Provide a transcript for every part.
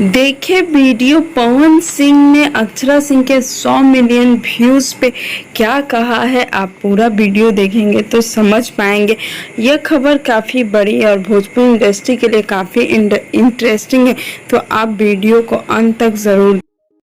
देखे वीडियो, पवन सिंह ने अक्षरा सिंह के 100 मिलियन व्यूज पे क्या कहा है। आप पूरा वीडियो देखेंगे तो समझ पाएंगे। यह खबर काफ़ी बड़ी और भोजपुरी इंडस्ट्री के लिए काफ़ी इंटरेस्टिंग है, तो आप वीडियो को अंत तक ज़रूर।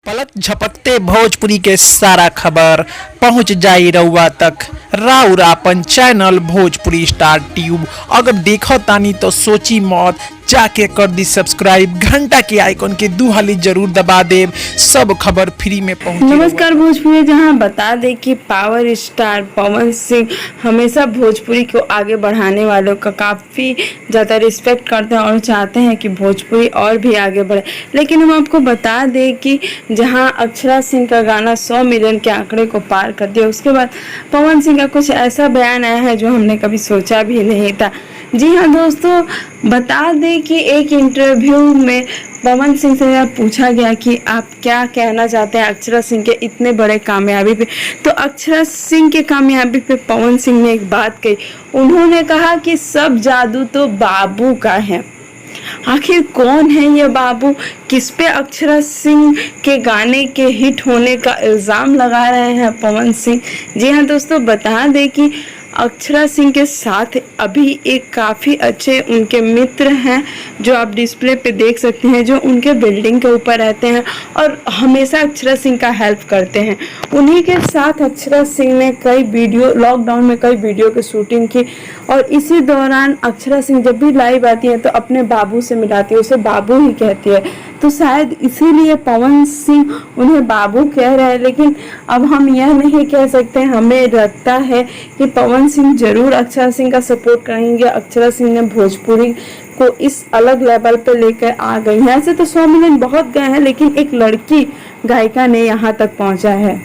पलक झपकते भोजपुरी के सारा खबर पहुंच जाई रउआ तक। राउर आपन चैनल भोजपुरी स्टार ट्यूब अगर देखो तानी तो सोची मौत, जाके कर दी सब्सक्राइब, घंटा के आइकन के दू हाली जरूर दबा देव, सब खबर फ्री में पहुंचे। नमस्कार भोजपुरी, जहां बता दें कि पावर स्टार पवन सिंह हमेशा भोजपुरी को आगे बढ़ाने वालों का काफ़ी ज़्यादा रिस्पेक्ट करते हैं और चाहते हैं कि भोजपुरी और भी आगे बढ़े। लेकिन हम आपको बता दें कि जहां अक्षरा सिंह का गाना 100 मिलियन के आंकड़े को पार कर दिया, उसके बाद पवन सिंह का कुछ ऐसा बयान आया है जो हमने कभी सोचा भी नहीं था। जी हाँ दोस्तों, बता दें कि एक इंटरव्यू में पवन सिंह से यह पूछा गया कि आप क्या कहना चाहते हैं अक्षरा सिंह के इतने बड़े कामयाबी पे। तो अक्षरा सिंह के कामयाबी पे पवन सिंह ने एक बात कही। उन्होंने कहा कि सब जादू तो बाबू का है। आखिर कौन है ये बाबू, किस पे अक्षरा सिंह के गाने के हिट होने का इल्ज़ाम लगा रहे हैं पवन सिंह। जी हाँ दोस्तों, बता दें कि अक्षरा सिंह के साथ अभी एक काफ़ी अच्छे उनके मित्र हैं जो आप डिस्प्ले पे देख सकते हैं, जो उनके बिल्डिंग के ऊपर रहते हैं और हमेशा अक्षरा सिंह का हेल्प करते हैं। उन्हीं के साथ अक्षरा सिंह ने कई वीडियो, लॉकडाउन में कई वीडियो की शूटिंग की और इसी दौरान अक्षरा सिंह जब भी लाइव आती है तो अपने बाबू से मिलाती है, उसे बाबू ही कहती है। तो शायद इसीलिए पवन सिंह उन्हें बाबू कह रहे हैं। लेकिन अब हम यह नहीं कह सकते, हमें लगता है कि पवन सिंह जरूर अक्षरा सिंह का सपोर्ट करेंगे। अक्षरा सिंह ने भोजपुरी को इस अलग लेवल पे लेकर आ गई हैं। ऐसे तो 100 मिलियन बहुत गए हैं, लेकिन एक लड़की गायिका ने यहाँ तक पहुँचा है।